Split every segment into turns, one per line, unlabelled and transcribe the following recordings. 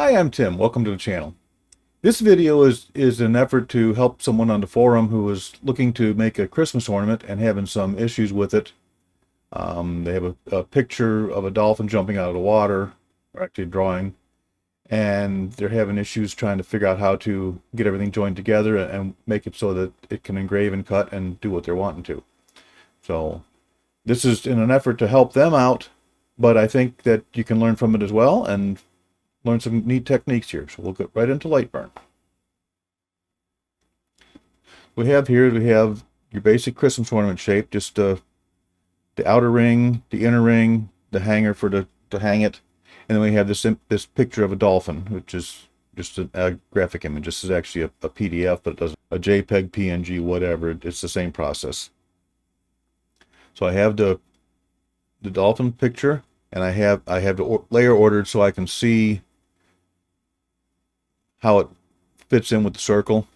Hi, I'm Tim. Welcome to the channel. This video is an effort to help someone on the forum who is looking to make a Christmas ornament and having some issues with it. They have a picture of a dolphin jumping out of the water, or actually a drawing, and they're having issues trying to figure out how to get everything joined together and make it so that it can engrave and cut and do what they're wanting to. So this is in an effort to help them out, but I think that you can learn from it as well and learn some neat techniques here. So we'll get right into Lightburn. We have your basic Christmas ornament shape, just the outer ring, the inner ring, the hanger to hang it, and then we have this picture of a dolphin, which is just a graphic image. This is actually a PDF, but it doesn't a JPEG, PNG, whatever. It's the same process. So I have the dolphin picture, and I have the layer ordered so I can see how it fits in with the circle.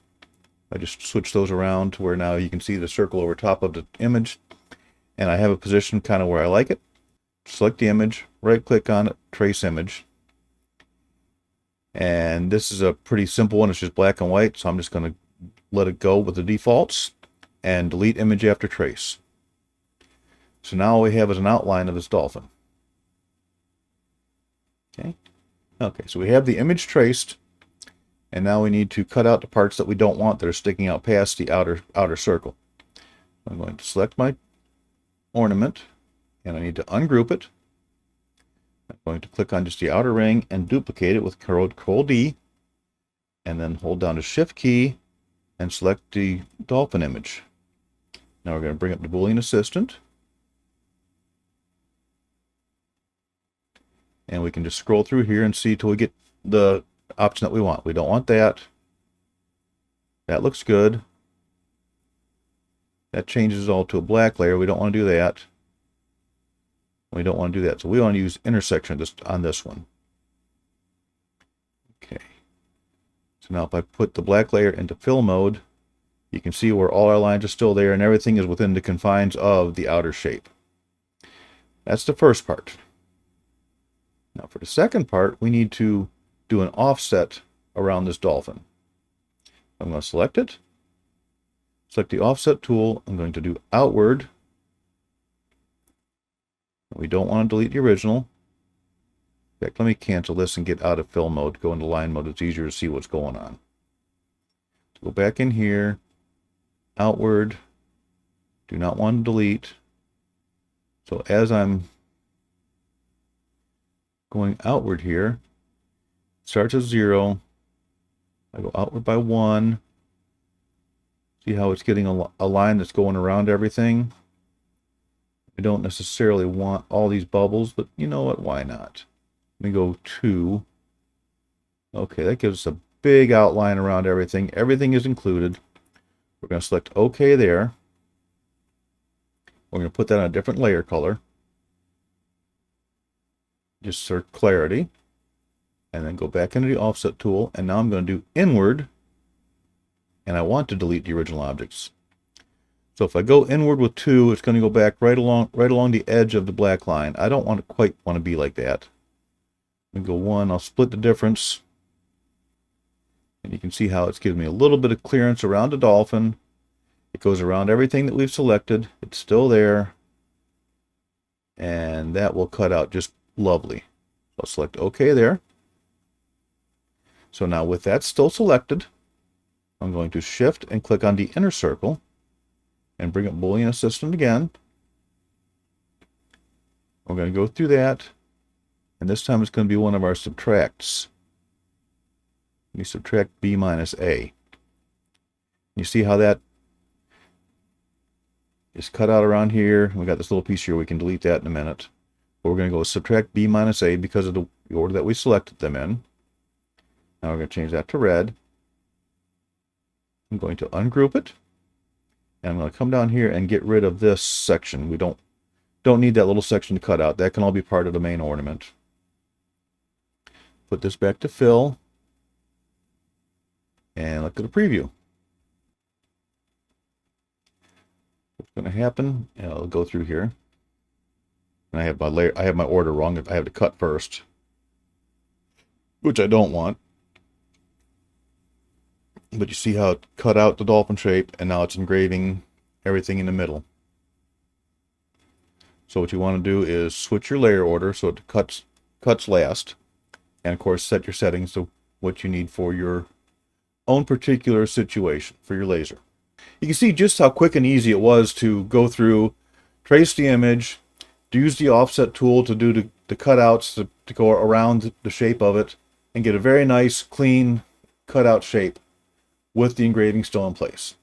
I just switch those around to where now you can see the circle over top of the image, and I have a position kind of where I like it. Select the image, right click on it, trace image, and this is a pretty simple one. It's just black and white, so I'm just going to let it go with the defaults and delete image after trace. So now all we have is an outline of this dolphin. Okay, so we have the image traced. And now we need to cut out the parts that we don't want that are sticking out past the outer circle. I'm going to select my ornament, and I need to ungroup it. I'm going to click on just the outer ring and duplicate it with Control D, and then hold down the Shift key and select the dolphin image. Now we're going to bring up the Boolean Assistant, and we can just scroll through here and see till we get the option that we want. We don't want that. That looks good. That changes all to a black layer. We don't want to do that. We don't want to do that. So we want to use intersection on this one. Okay. So now if I put the black layer into fill mode, you can see where all our lines are still there and everything is within the confines of the outer shape. That's the first part. Now for the second part, we need to do an offset around this dolphin. I'm going to select it, select the offset tool. I'm going to do outward. We don't want to delete the original. In fact, let me cancel this and get out of fill mode, go into line mode. It's easier to see what's going on. Go back in here, outward, do not want to delete. So as I'm going outward here, starts at 0. I go outward by 1. See how it's getting a line that's going around everything? I don't necessarily want all these bubbles, but you know what? Why not? Let me go 2. Okay, that gives us a big outline around everything. Everything is included. We're going to select OK there. We're going to put that on a different layer color, just for clarity. And then go back into the offset tool, and now I'm going to do inward, and I want to delete the original objects. So if I go inward with 2, it's going to go back right along the edge of the black line. I don't quite want to be like that. Let me go 1. I'll split the difference, and you can see how it's giving me a little bit of clearance around the dolphin. It goes around everything that we've selected. It's still there, and that will cut out just lovely. I'll select OK there. So now with that still selected, I'm going to shift and click on the inner circle and bring up Boolean Assistant again. We're going to go through that, and this time it's going to be one of our subtracts. We subtract B minus A. You see how that is cut out around here. We got this little piece here. We can delete that in a minute. But we're going to go subtract B minus A because of the order that we selected them in. Now we're going to change that to red. I'm going to ungroup it, and I'm going to come down here and get rid of this section. We don't need that little section to cut out. That can all be part of the main ornament. Put this back to fill, and look at the preview. What's going to happen? I'll go through here, and I have my order wrong. I have to cut first. which I don't want. But you see how it cut out the dolphin shape, and now it's engraving everything in the middle. So what you want to do is switch your layer order so it cuts last, and of course set your settings to what you need for your own particular situation for your laser. You can see just how quick and easy it was to go through, trace the image, use the offset tool to do the cutouts to go around the shape of it, and get a very nice, clean cutout shape with the engraving still in place.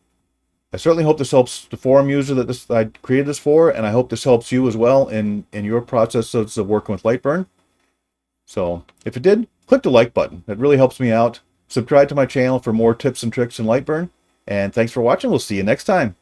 I certainly hope this helps the forum user that I created this for, and I hope this helps you as well in your processes of working with Lightburn. So if it did, click the like button. It really helps me out. Subscribe to my channel for more tips and tricks in Lightburn. And thanks for watching. We'll see you next time.